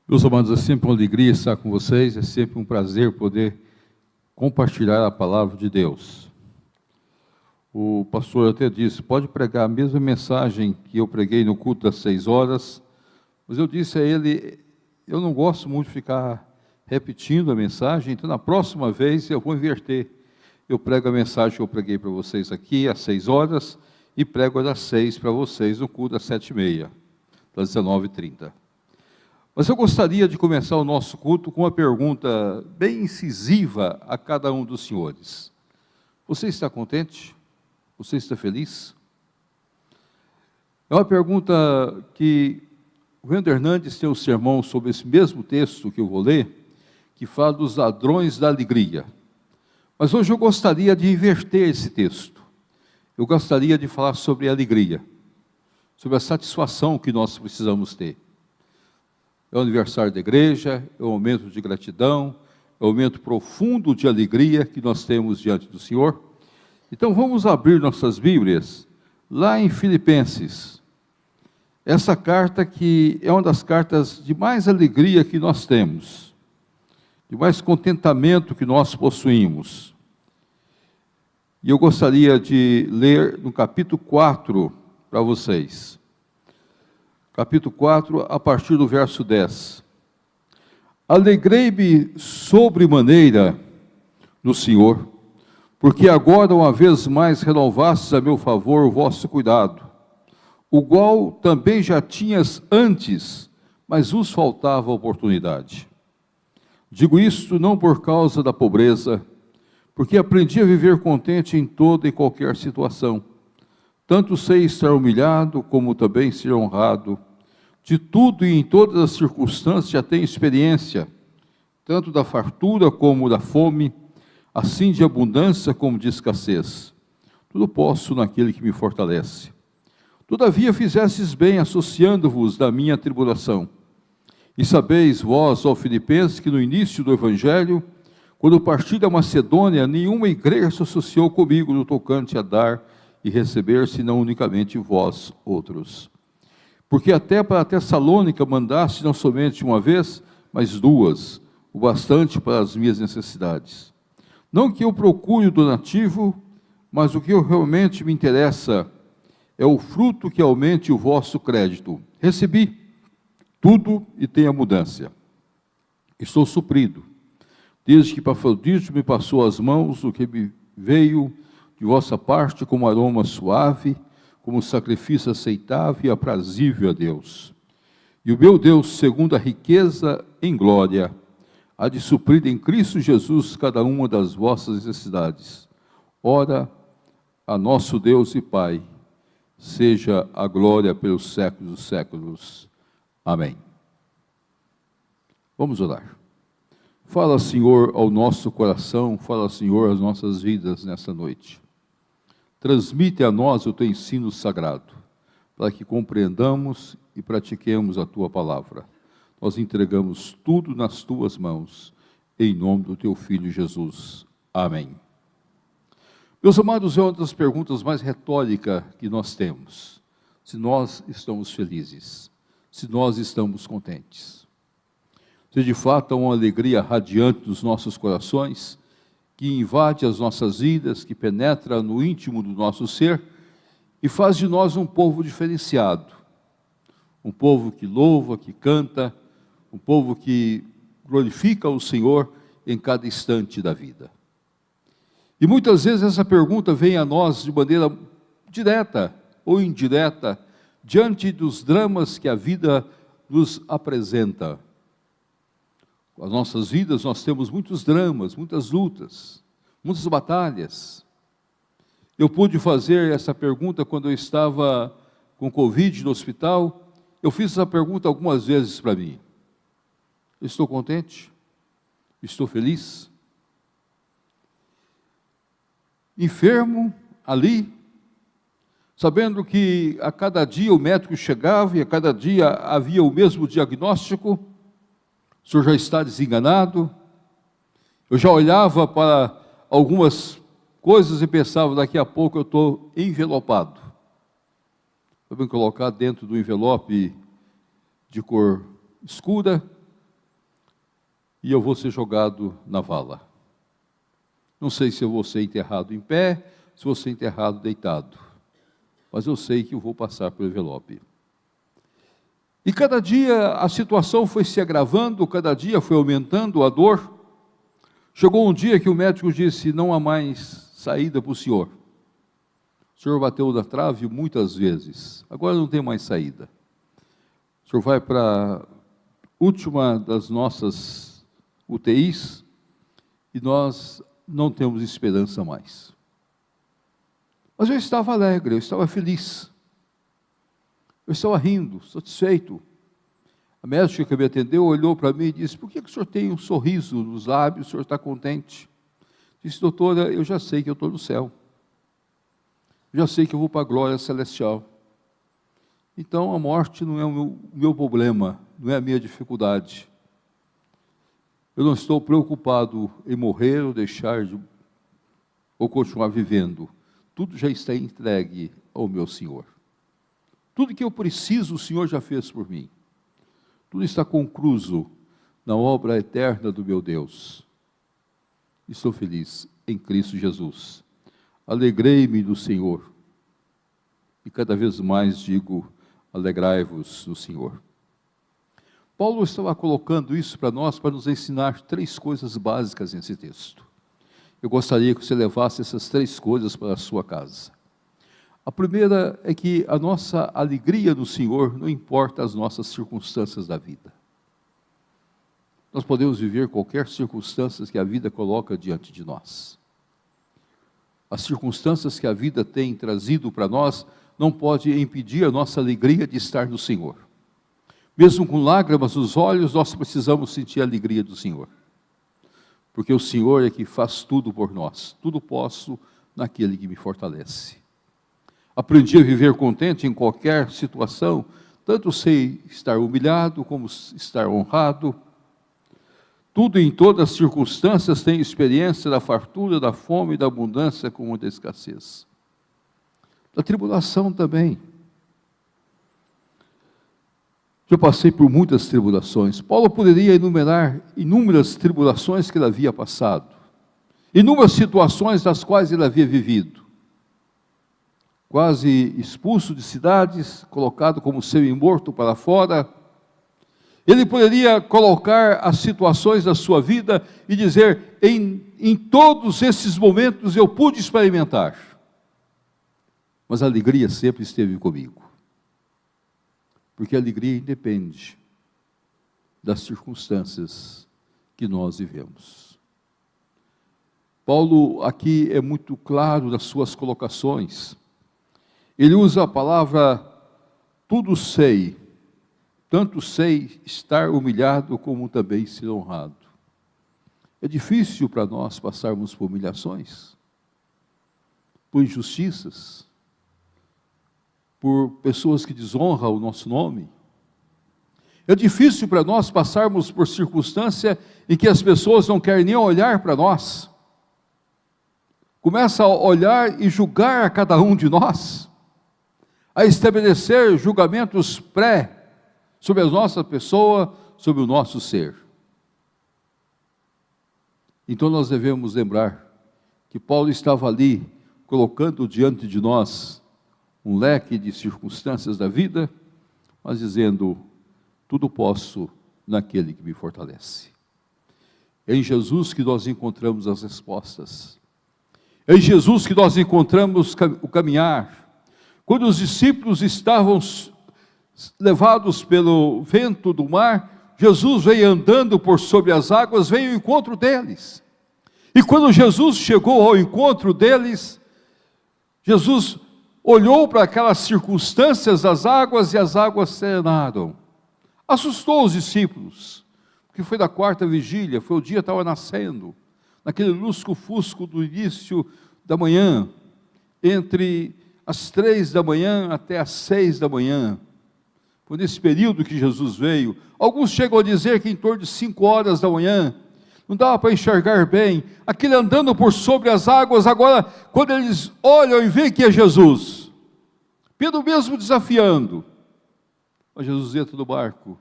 Meus amados, é sempre uma alegria estar com vocês, é sempre um prazer poder compartilhar a palavra de Deus. O pastor até disse, pode pregar a mesma mensagem que eu preguei no culto das 6 horas, mas eu disse a ele, eu não gosto muito de ficar repetindo a mensagem, então na próxima vez eu vou inverter. Eu prego a mensagem que eu preguei para vocês aqui às 6 horas e prego a das 6 para vocês no culto das 7h30, das 19h30. Mas eu gostaria de começar o nosso culto com uma pergunta bem incisiva a cada um dos senhores. Você está contente? Você está feliz? É uma pergunta que o Wendel Hernandes tem um sermão sobre esse mesmo texto que eu vou ler, que fala dos ladrões da alegria. Mas hoje eu gostaria de inverter esse texto. Eu gostaria de falar sobre a alegria, sobre a satisfação que nós precisamos ter. É o aniversário da igreja, é um momento de gratidão, é um momento profundo de alegria que nós temos diante do Senhor. Então vamos abrir nossas Bíblias lá em Filipenses. Essa carta que é uma das cartas de mais alegria que nós temos, de mais contentamento que nós possuímos. E eu gostaria de ler no capítulo 4 para vocês. Capítulo 4, a partir do verso 10. Alegrei-me sobremaneira no Senhor, porque agora uma vez mais renovastes a meu favor o vosso cuidado, o qual também já tinhas antes, mas vos faltava oportunidade. Digo isto não por causa da pobreza, porque aprendi a viver contente em toda e qualquer situação. Tanto sei estar humilhado, como também ser honrado. De tudo e em todas as circunstâncias já tenho experiência, tanto da fartura como da fome, assim de abundância como de escassez. Tudo posso naquele que me fortalece. Todavia fizestes bem associando-vos da minha tribulação. E sabeis vós, ó Filipenses, que no início do Evangelho, quando parti da Macedônia, nenhuma igreja se associou comigo no tocante a dar e receber, senão unicamente vós outros. Porque até para a Tessalônica mandaste não somente uma vez, mas duas, o bastante para as minhas necessidades. Não que eu procure o donativo, mas o que realmente me interessa é o fruto que aumente o vosso crédito. Recebi tudo e tenho abundância. Estou suprido. Desde que Epafrodito me passou as mãos, o que me veio de vossa parte como aroma suave, como sacrifício aceitável e aprazível a Deus. E o meu Deus, segundo a riqueza em glória, há de suprir em Cristo Jesus cada uma das vossas necessidades. Ora, a nosso Deus e Pai, seja a glória pelos séculos dos séculos. Amém. Vamos orar. Fala, Senhor, ao nosso coração, fala, Senhor, às nossas vidas nesta noite. Transmite a nós o teu ensino sagrado, para que compreendamos e pratiquemos a tua palavra. Nós entregamos tudo nas tuas mãos, em nome do teu Filho Jesus. Amém. Meus amados, é uma das perguntas mais retóricas que nós temos. Se nós estamos felizes, se nós estamos contentes. Se de fato há uma alegria radiante dos nossos corações, que invade as nossas vidas, que penetra no íntimo do nosso ser e faz de nós um povo diferenciado, um povo que louva, que canta, um povo que glorifica o Senhor em cada instante da vida. E muitas vezes essa pergunta vem a nós de maneira direta ou indireta, diante dos dramas que a vida nos apresenta. As nossas vidas, nós temos muitos dramas, muitas lutas, muitas batalhas. Eu pude fazer essa pergunta quando eu estava com Covid no hospital. Eu fiz essa pergunta algumas vezes para mim. Estou contente? Estou feliz? Enfermo, ali, sabendo que a cada dia o médico chegava e a cada dia havia o mesmo diagnóstico. O senhor já está desenganado? Eu já olhava para algumas coisas e pensava, daqui a pouco eu estou envelopado. Vou me colocar dentro do envelope de cor escura, e eu vou ser jogado na vala. Não sei se eu vou ser enterrado em pé, se vou ser enterrado deitado, mas eu sei que eu vou passar pelo envelope. E cada dia a situação foi se agravando, cada dia foi aumentando a dor. Chegou um dia que o médico disse: não há mais saída para o senhor. O senhor bateu na trave muitas vezes, agora não tem mais saída. O senhor vai para a última das nossas UTIs e nós não temos esperança mais. Mas eu estava alegre, eu estava feliz. Eu estava rindo, satisfeito. A médica que me atendeu olhou para mim e disse: por que o senhor tem um sorriso nos lábios, o senhor está contente? Disse: doutora, eu já sei que eu estou no céu. Eu já sei que eu vou para a glória celestial. Então a morte não é o meu problema, não é a minha dificuldade. Eu não estou preocupado em morrer ou deixar de, ou continuar vivendo. Tudo já está entregue ao meu Senhor. Tudo que eu preciso, o Senhor já fez por mim. Tudo está concluído na obra eterna do meu Deus. Estou feliz em Cristo Jesus. Alegrei-me do Senhor. E cada vez mais digo: alegrai-vos no Senhor. Paulo estava colocando isso para nós, para nos ensinar 3 coisas básicas nesse texto. Eu gostaria que você levasse essas 3 coisas para a sua casa. A primeira é que a nossa alegria no Senhor não importa as nossas circunstâncias da vida. Nós podemos viver qualquer circunstância que a vida coloca diante de nós. As circunstâncias que a vida tem trazido para nós não pode impedir a nossa alegria de estar no Senhor. Mesmo com lágrimas nos olhos, nós precisamos sentir a alegria do Senhor. Porque o Senhor é que faz tudo por nós. Tudo posso naquele que me fortalece. Aprendi a viver contente em qualquer situação, tanto sei estar humilhado como estar honrado. Tudo em todas as circunstâncias tenho experiência da fartura, da fome, da abundância como da escassez. Da tribulação também. Eu passei por muitas tribulações. Paulo poderia enumerar inúmeras tribulações que ele havia passado, inúmeras situações das quais ele havia vivido. Quase expulso de cidades, colocado como semi-morto para fora. Ele poderia colocar as situações da sua vida e dizer: em todos esses momentos eu pude experimentar, mas a alegria sempre esteve comigo. Porque a alegria independe das circunstâncias que nós vivemos. Paulo aqui é muito claro nas suas colocações. Ele usa a palavra tudo sei, tanto sei estar humilhado como também ser honrado. É difícil para nós passarmos por humilhações, por injustiças, por pessoas que desonram o nosso nome. É difícil para nós passarmos por circunstância em que as pessoas não querem nem olhar para nós. Começa a olhar e julgar a cada um de nós, a estabelecer julgamentos sobre a nossa pessoa, sobre o nosso ser. Então nós devemos lembrar que Paulo estava ali, colocando diante de nós um leque de circunstâncias da vida, mas dizendo: tudo posso naquele que me fortalece. É em Jesus que nós encontramos as respostas. É em Jesus que nós encontramos o caminhar. Quando os discípulos estavam levados pelo vento do mar, Jesus veio andando por sobre as águas, veio ao encontro deles. E quando Jesus chegou ao encontro deles, Jesus olhou para aquelas circunstâncias das águas e as águas serenaram. Assustou os discípulos, porque foi da 4ª vigília, foi o dia que estava nascendo, naquele lusco-fusco do início da manhã, entre as 3 da manhã até as 6 da manhã. Foi nesse período que Jesus veio. Alguns chegam a dizer que em torno de 5 horas da manhã, não dava para enxergar bem, aquele andando por sobre as águas. Agora, quando eles olham e veem que é Jesus, Pedro mesmo desafiando, mas Jesus entra no barco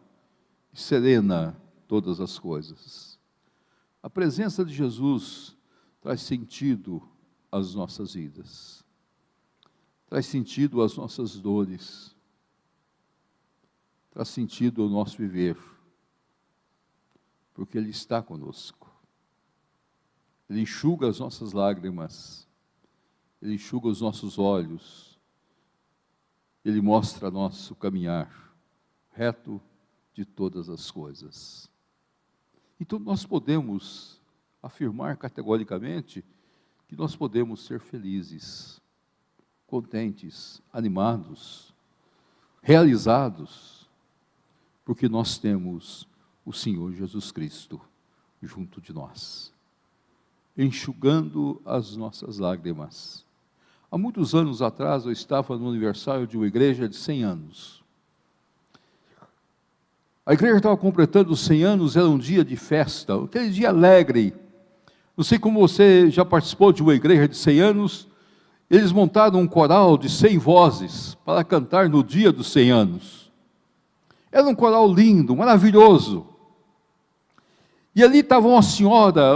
e serena todas as coisas. A presença de Jesus traz sentido às nossas vidas, traz sentido às nossas dores, traz sentido ao nosso viver, porque Ele está conosco. Ele enxuga as nossas lágrimas, Ele enxuga os nossos olhos, Ele mostra nosso caminhar reto de todas as coisas. Então nós podemos afirmar categoricamente que nós podemos ser felizes, contentes, animados, realizados, porque nós temos o Senhor Jesus Cristo junto de nós, enxugando as nossas lágrimas. Há muitos anos atrás eu estava no aniversário de uma igreja de 100 anos. A igreja estava completando 100 anos, era um dia de festa, aquele dia alegre. Não sei como você já participou de uma igreja de 100 anos, eles montaram um coral de 100 vozes para cantar no dia dos 100 anos. Era um coral lindo, maravilhoso. E ali estava uma senhora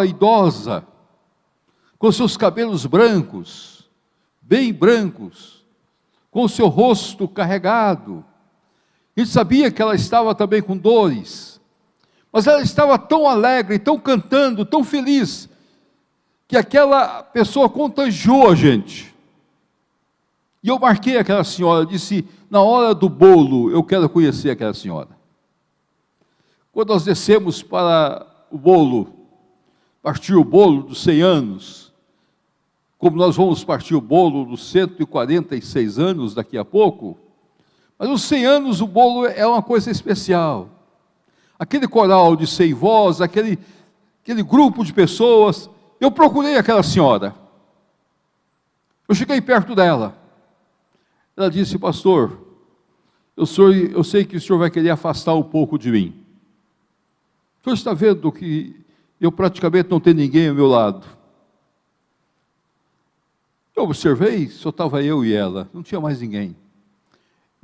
idosa, com seus cabelos brancos, bem brancos, com o seu rosto carregado. A gente sabia que ela estava também com dores, mas ela estava tão alegre, tão cantando, tão feliz, que aquela pessoa contagiou a gente. E eu marquei aquela senhora, disse, na hora do bolo, eu quero conhecer aquela senhora. Quando nós descemos para o bolo, partir o bolo dos 100 anos, como nós vamos partir o bolo dos 146 anos daqui a pouco, mas os 100 anos o bolo é uma coisa especial. Aquele coral de 100 vozes, aquele grupo de pessoas, eu procurei aquela senhora. Eu cheguei perto dela. Ela disse, pastor, eu sei que o senhor vai querer afastar um pouco de mim. O senhor está vendo que eu praticamente não tenho ninguém ao meu lado. Eu observei, só estava eu e ela, não tinha mais ninguém.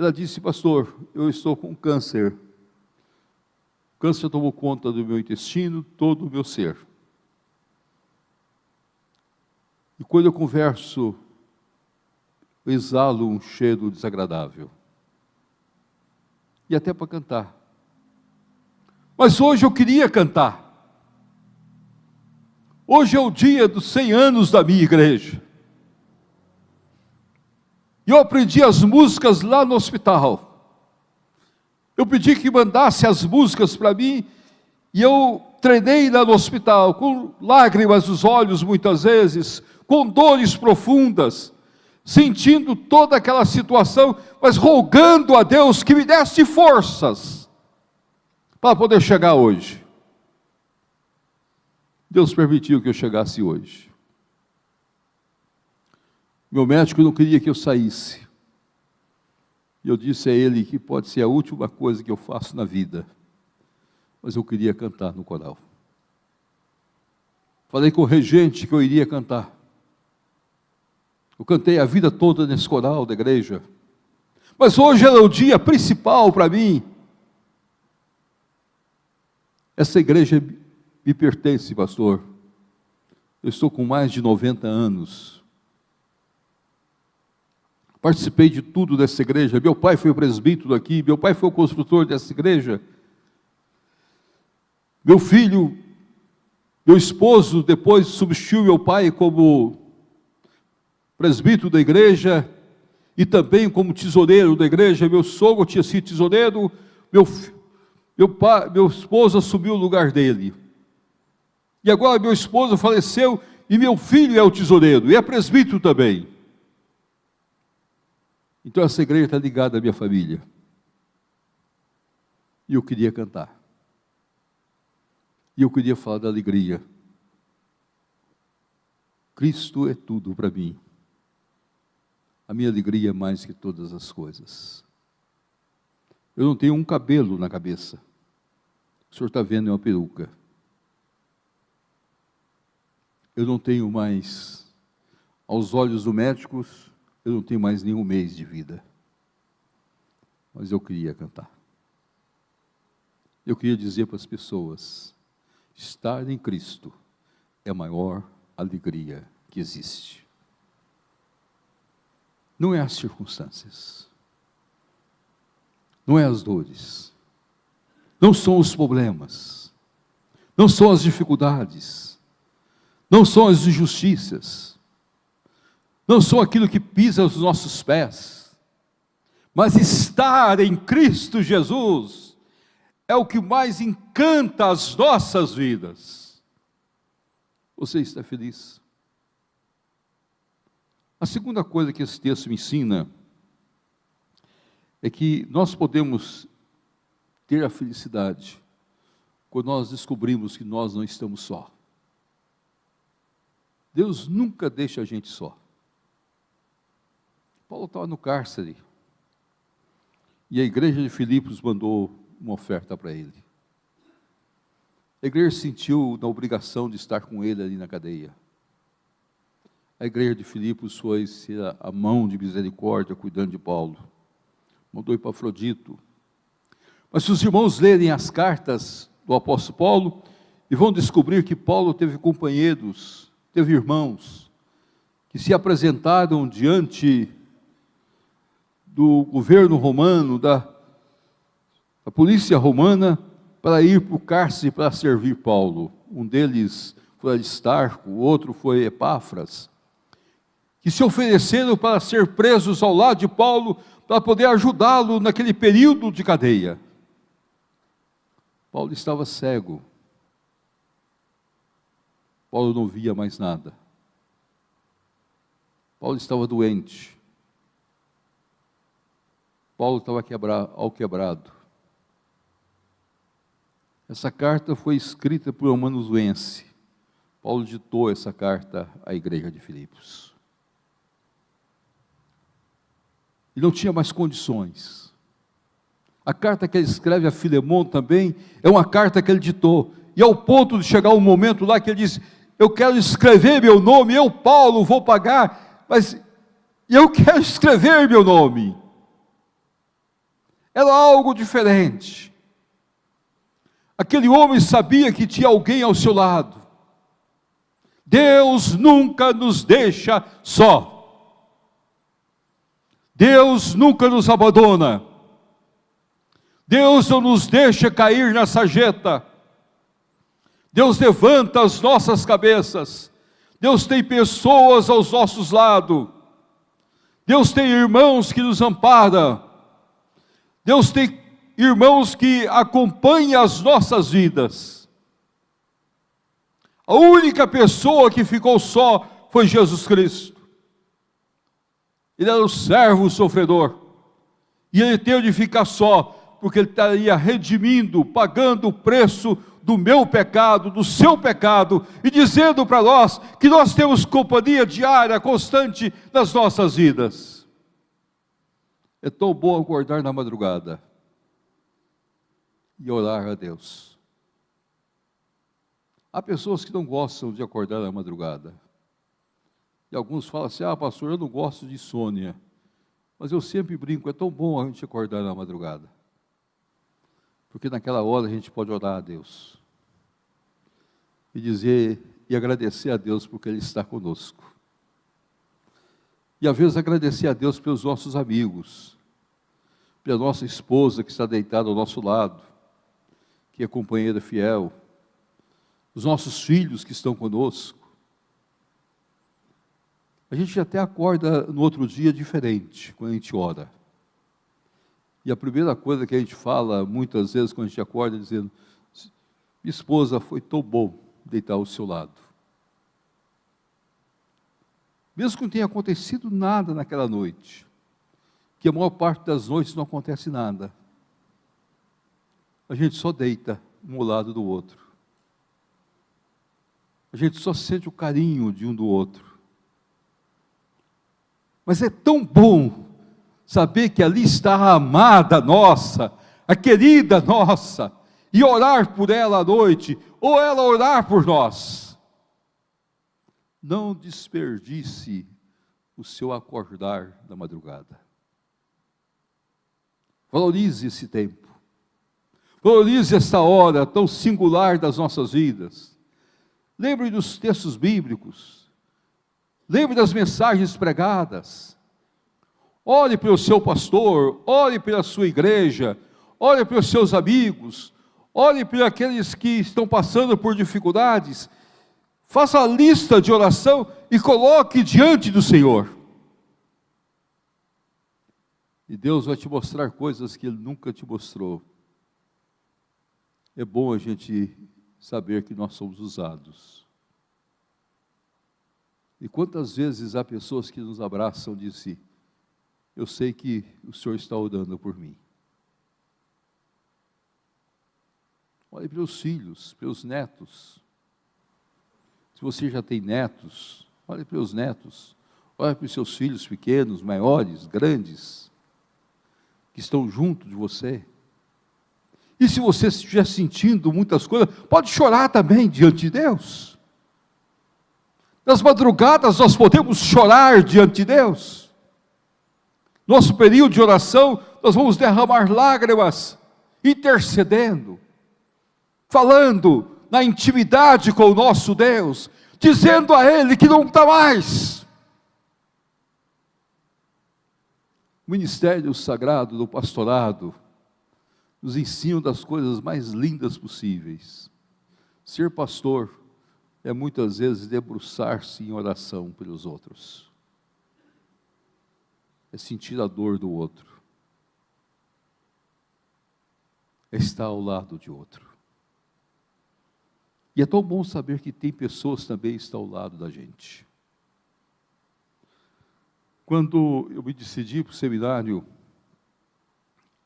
Ela disse, pastor, eu estou com câncer. O câncer tomou conta do meu intestino, todo o meu ser. E quando eu converso, eu exalo um cheiro desagradável. E até para cantar. Mas hoje eu queria cantar. Hoje é o dia dos 100 anos da minha igreja. E eu aprendi as músicas lá no hospital. Eu pedi que mandasse as músicas para mim, e eu treinei lá no hospital, com lágrimas nos olhos muitas vezes, com dores profundas, sentindo toda aquela situação, mas rogando a Deus que me desse forças, para poder chegar hoje. Deus permitiu que eu chegasse hoje. Meu médico não queria que eu saísse. E eu disse a ele que pode ser a última coisa que eu faço na vida. Mas eu queria cantar no coral. Falei com o regente que eu iria cantar. Eu cantei a vida toda nesse coral da igreja. Mas hoje era o dia principal para mim. Essa igreja me pertence, pastor. Eu estou com mais de 90 anos. Participei de tudo dessa igreja. Meu pai foi o presbítero aqui, meu pai foi o construtor dessa igreja. Meu filho, meu esposo, depois substituiu meu pai como presbítero da igreja e também como tesoureiro da igreja. Meu sogro tinha sido tesoureiro, meu esposo assumiu o lugar dele. E agora meu esposo faleceu e meu filho é o tesoureiro e é presbítero também. Então essa igreja está ligada à minha família. E eu queria cantar. E eu queria falar da alegria. Cristo é tudo para mim. A minha alegria é mais que todas as coisas. Eu não tenho um cabelo na cabeça. O senhor está vendo, é uma peruca. Eu não tenho mais, aos olhos dos médicos, eu não tenho mais nenhum mês de vida. Mas eu queria cantar. Eu queria dizer para as pessoas, Estar em Cristo é a maior alegria que existe. Não é as circunstâncias, não é as dores, não são os problemas, não são as dificuldades, não são as injustiças, não são aquilo que pisa os nossos pés, mas estar em Cristo Jesus é o que mais encanta as nossas vidas. Você está feliz? A segunda coisa que esse texto me ensina é que nós podemos ter a felicidade quando nós descobrimos que nós não estamos só. Deus nunca deixa a gente só. Paulo estava no cárcere e a igreja de Filipos mandou uma oferta para ele. A igreja se sentiu na obrigação de estar com ele ali na cadeia. A igreja de Filipos foi ser a mão de misericórdia cuidando de Paulo. Mandou ir para Afrodito. Mas se os irmãos lerem as cartas do apóstolo Paulo, e vão descobrir que Paulo teve companheiros, teve irmãos, que se apresentaram diante do governo romano, da polícia romana, para ir para o cárcere para servir Paulo. Um deles foi Aristarco, o outro foi Epáfras, que se ofereceram para ser presos ao lado de Paulo, para poder ajudá-lo naquele período de cadeia. Paulo estava cego. Paulo não via mais nada. Paulo estava doente. Paulo estava quebrado. Essa carta foi escrita por um amanuense. Paulo ditou essa carta à igreja de Filipos. Ele não tinha mais condições. A carta que ele escreve a Filemon também é uma carta que ele ditou. E ao ponto de chegar um momento lá que ele disse: eu quero escrever meu nome, eu, Paulo, vou pagar, mas eu quero escrever meu nome. Era algo diferente. Aquele homem sabia que tinha alguém ao seu lado. Deus nunca nos deixa só. Deus nunca nos abandona. Deus não nos deixa cair na sarjeta. Deus levanta as nossas cabeças. Deus tem pessoas aos nossos lados. Deus tem irmãos que nos amparam. Deus tem irmãos que acompanham as nossas vidas. A única pessoa que ficou só foi Jesus Cristo. Ele era o servo sofredor. E ele teve de ficar só, porque ele estaria redimindo, pagando o preço do meu pecado, do seu pecado, e dizendo para nós que nós temos companhia diária, constante nas nossas vidas. É tão bom acordar na madrugada e orar a Deus. Há pessoas que não gostam de acordar na madrugada. E alguns falam assim: pastor, eu não gosto de insônia. Mas eu sempre brinco, é tão bom a gente acordar na madrugada. Porque naquela hora a gente pode orar a Deus. E dizer e agradecer a Deus porque Ele está conosco. E às vezes agradecer a Deus pelos nossos amigos, pela nossa esposa que está deitada ao nosso lado, que é companheira fiel, os nossos filhos que estão conosco. A gente até acorda no outro dia diferente, quando a gente ora. E a primeira coisa que a gente fala, muitas vezes, quando a gente acorda, é dizendo: minha esposa, foi tão bom deitar ao seu lado. Mesmo que não tenha acontecido nada naquela noite, que a maior parte das noites não acontece nada, a gente só deita um ao lado do outro. A gente só sente o carinho de um do outro. Mas é tão bom saber que ali está a amada nossa, a querida nossa, e orar por ela à noite, ou ela orar por nós. Não desperdice o seu acordar da madrugada. Valorize esse tempo. Valorize esta hora tão singular das nossas vidas. Lembre dos textos bíblicos. Lembre das mensagens pregadas. Ore pelo seu pastor, ore pela sua igreja, ore pelos seus amigos, ore por aqueles que estão passando por dificuldades. Faça a lista de oração e coloque diante do Senhor. E Deus vai te mostrar coisas que Ele nunca te mostrou. É bom a gente saber que nós somos usados. E quantas vezes há pessoas que nos abraçam e dizem: eu sei que o Senhor está orando por mim. Olhe pelos filhos, pelos netos. Se você já tem netos, olhe pelos netos. Olhe para os seus filhos pequenos, maiores, grandes, que estão junto de você. E se você estiver sentindo muitas coisas, pode chorar também diante de Deus. Nas madrugadas nós podemos chorar diante de Deus. Nosso período de oração, nós vamos derramar lágrimas, intercedendo, falando na intimidade com o nosso Deus, dizendo a Ele que não está mais. O ministério sagrado do pastorado nos ensina das coisas mais lindas possíveis. Ser pastor é muitas vezes debruçar-se em oração pelos outros. É sentir a dor do outro. É estar ao lado de outro. E é tão bom saber que tem pessoas também que estão ao lado da gente. Quando eu me decidi para o seminário,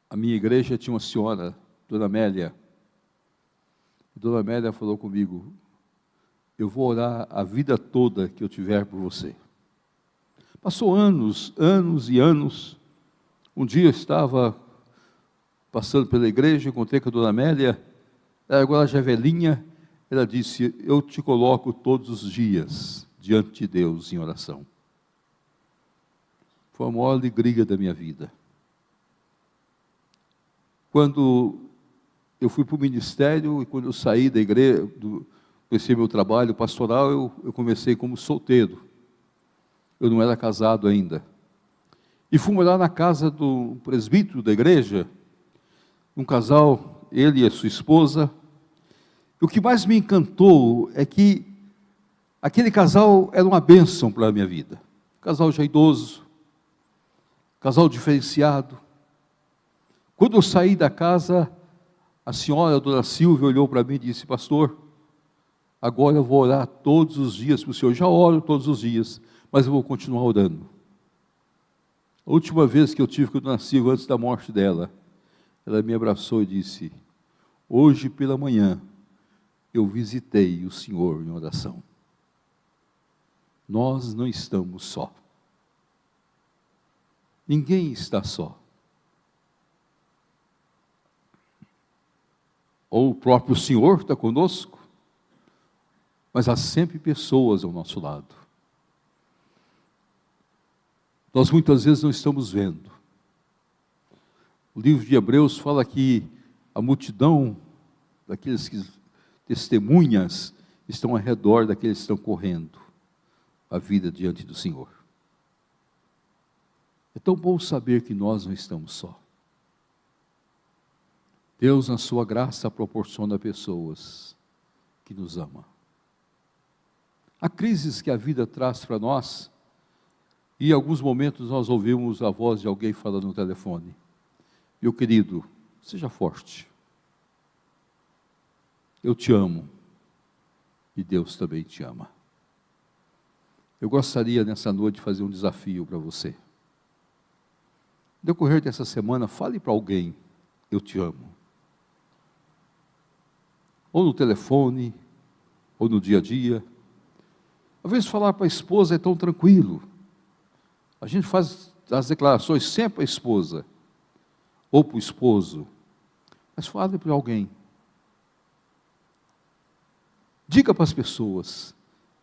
a minha igreja tinha uma senhora, Dona Amélia. Dona Amélia falou comigo: eu vou orar a vida toda que eu tiver por você. Passou anos, anos e anos. Um dia eu estava passando pela igreja, encontrei com a Dona Amélia, agora já é velhinha. Ela disse: eu te coloco todos os dias diante de Deus em oração. Foi a maior alegria da minha vida. Quando eu fui para o ministério e quando eu saí da igreja, comecei meu trabalho pastoral, eu comecei como solteiro. Eu não era casado ainda. E fui morar na casa do presbítero da igreja, um casal, ele e a sua esposa. E o que mais me encantou é que aquele casal era uma bênção para a minha vida. Casal já idoso, casal diferenciado. Quando eu saí da casa, a senhora, a dona Silvia, olhou para mim e disse: pastor, agora eu vou orar todos os dias para o senhor. Já oro todos os dias, mas eu vou continuar orando. A última vez que eu tive com a dona Silvia, antes da morte dela, ela me abraçou e disse: hoje pela manhã, eu visitei o Senhor em oração. Nós não estamos só. Ninguém está só. Ou o próprio Senhor está conosco, mas há sempre pessoas ao nosso lado. Nós muitas vezes não estamos vendo. O livro de Hebreus fala que a multidão daqueles que testemunhas estão ao redor daqueles que estão correndo a vida diante do Senhor. É tão bom saber que nós não estamos só. Deus, na sua graça, proporciona pessoas que nos amam. Há crises que a vida traz para nós, e em alguns momentos nós ouvimos a voz de alguém falando no telefone: meu querido, seja forte. Eu te amo, e Deus também te ama. Eu gostaria nessa noite de fazer um desafio para você. No decorrer dessa semana, fale para alguém: eu te amo. Ou no telefone, ou no dia a dia. Às vezes falar para a esposa é tão tranquilo. A gente faz as declarações sempre para a esposa, ou para o esposo. Mas fale para alguém. Diga para as pessoas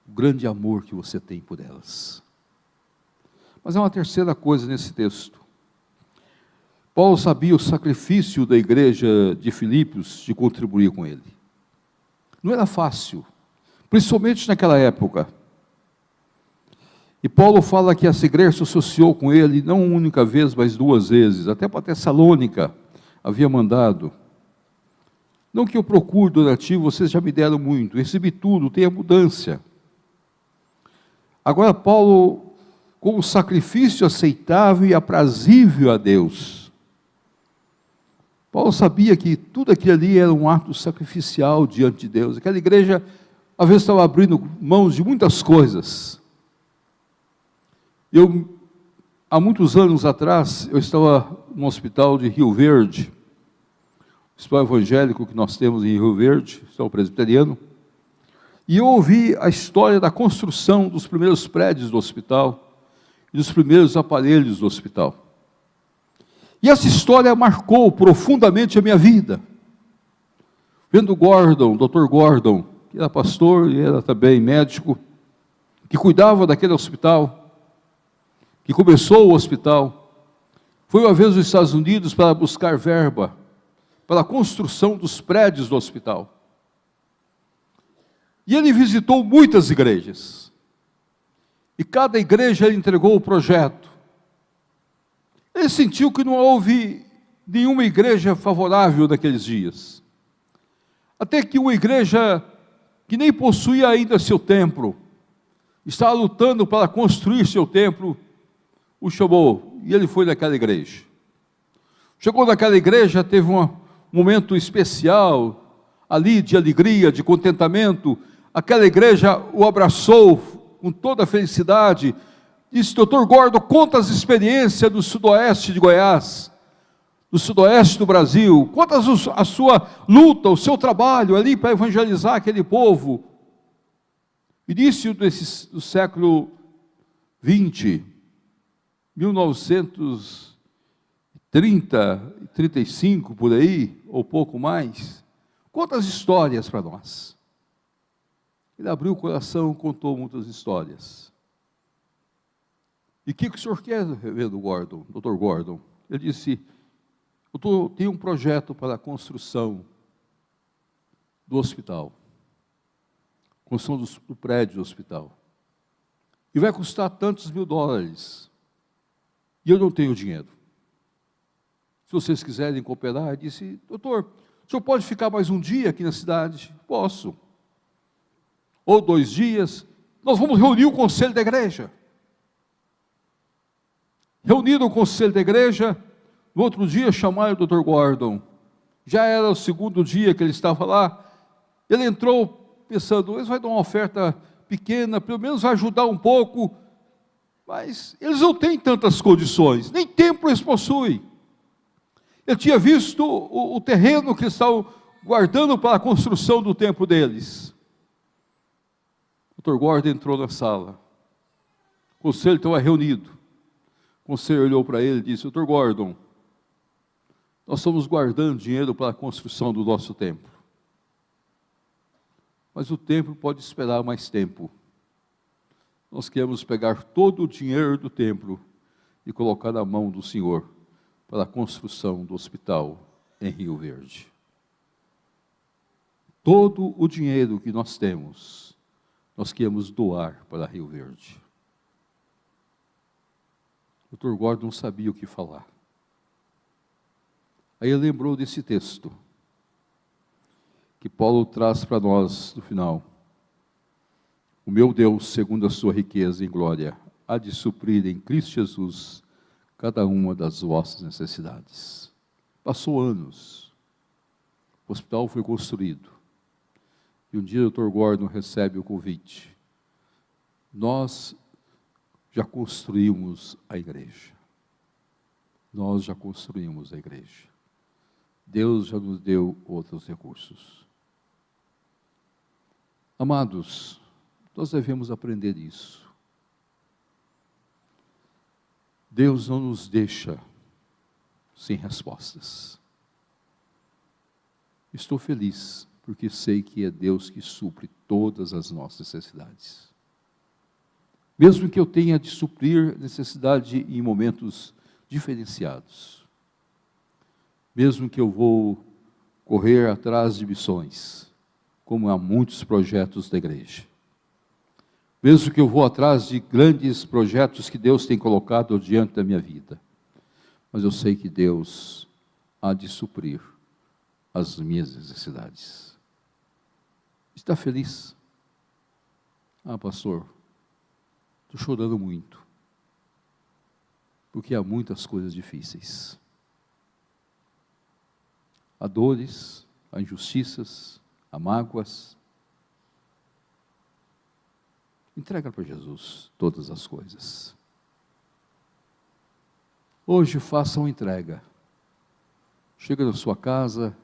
o grande amor que você tem por elas. Mas há uma terceira coisa nesse texto. Paulo sabia o sacrifício da igreja de Filipos de contribuir com ele. Não era fácil, principalmente naquela época. E Paulo fala que essa igreja se associou com ele não uma única vez, mas 2 vezes. Até para Tessalônica havia mandado. Não que eu procure donativo, vocês já me deram muito, recebi tudo, tem abundância. Agora Paulo, com o sacrifício aceitável e aprazível a Deus. Paulo sabia que tudo aquilo ali era um ato sacrificial diante de Deus. Aquela igreja, às vezes, estava abrindo mãos de muitas coisas. Há muitos anos atrás, eu estava no hospital de Rio Verde, o hospital evangélico que nós temos em Rio Verde, hospital presbiteriano, e eu ouvi a história da construção dos primeiros prédios do hospital e dos primeiros aparelhos do hospital. E essa história marcou profundamente a minha vida. Vendo Gordon, Dr. Gordon, que era pastor e era também médico, que cuidava daquele hospital, que começou o hospital, foi uma vez nos Estados Unidos para buscar verba para a construção dos prédios do hospital. E ele visitou muitas igrejas. E cada igreja ele entregou o projeto. Ele sentiu que não houve nenhuma igreja favorável naqueles dias. Até que uma igreja que nem possuía ainda seu templo, estava lutando para construir seu templo, o chamou, e ele foi naquela igreja. Chegou naquela igreja, teve um momento especial, ali de alegria, de contentamento. Aquela igreja o abraçou com toda a felicidade. Disse: Dr. Gordon, conta as experiências do sudoeste de Goiás, do sudoeste do Brasil, conta a sua luta, o seu trabalho ali para evangelizar aquele povo. Início do século 20, 1930, 35 por aí, ou pouco mais. Conta as histórias para nós. Ele abriu o coração, contou muitas histórias. E o que o senhor quer, reverendo Gordon, Dr. Gordon? Ele disse: eu tenho um projeto para a construção do hospital, construção do prédio do hospital, e vai custar tantos mil dólares, e eu não tenho dinheiro. Se vocês quiserem cooperar, ele disse: doutor, o senhor pode ficar mais um dia aqui na cidade? Posso. Ou 2 dias, nós vamos reunir o conselho da igreja. Reuniram o conselho da igreja, no outro dia chamaram o Dr. Gordon. Já era o 2º dia que ele estava lá. Ele entrou pensando: eles vão dar uma oferta pequena, pelo menos vai ajudar um pouco, mas eles não têm tantas condições, nem tempo eles possuem. Ele tinha visto o terreno que estavam guardando para a construção do templo deles. O Dr. Gordon entrou na sala, o conselho estava reunido. O conselho olhou para ele e disse: Dr. Gordon, nós estamos guardando dinheiro para a construção do nosso templo, mas o templo pode esperar mais tempo. Nós queremos pegar todo o dinheiro do templo e colocar na mão do Senhor para a construção do hospital em Rio Verde. Todo o dinheiro que nós temos, nós queremos doar para Rio Verde. O Dr. Gordon não sabia o que falar. Aí ele lembrou desse texto, que Paulo traz para nós no final: o meu Deus, segundo a sua riqueza em glória, há de suprir em Cristo Jesus cada uma das vossas necessidades. Passou anos, o hospital foi construído, e um dia o Dr. Gordon recebe o convite: nós já construímos a igreja. Nós já construímos a igreja. Deus já nos deu outros recursos. Amados, nós devemos aprender isso. Deus não nos deixa sem respostas. Estou feliz, porque sei que é Deus que supre todas as nossas necessidades. Mesmo que eu tenha de suprir necessidade em momentos diferenciados. mesmo que eu vou correr atrás de missões, como há muitos projetos da igreja, mesmo que eu vou atrás de grandes projetos que Deus tem colocado diante da minha vida, mas eu sei que Deus há de suprir as minhas necessidades. Está feliz? Ah, pastor, estou chorando muito, porque há muitas coisas difíceis. Há dores, há injustiças, há mágoas. Entrega para Jesus todas as coisas. Hoje faça uma entrega. Chega na sua casa,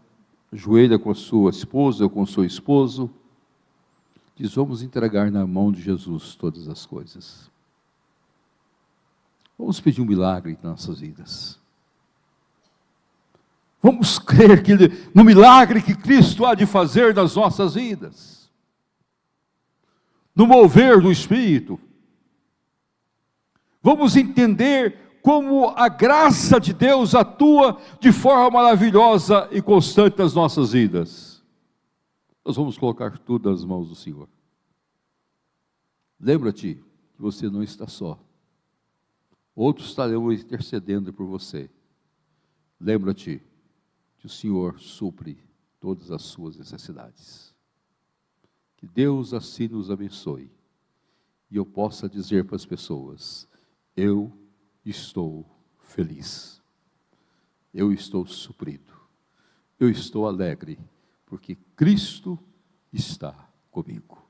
ajoelha com a sua esposa ou com o seu esposo, diz: vamos entregar na mão de Jesus todas as coisas. Vamos pedir um milagre em nossas vidas. Vamos crer no milagre que Cristo há de fazer nas nossas vidas. No mover do Espírito. Vamos entender como a graça de Deus atua de forma maravilhosa e constante nas nossas vidas. Nós vamos colocar tudo nas mãos do Senhor. Lembra-te que você não está só. Outros estarão intercedendo por você. Lembra-te que o Senhor supre todas as suas necessidades. Que Deus assim nos abençoe. E eu possa dizer para as pessoas: eu estou feliz, eu estou suprido, eu estou alegre, porque Cristo está comigo.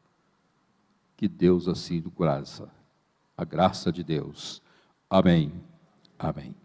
Que Deus assim nos graça, a graça de Deus. Amém. Amém.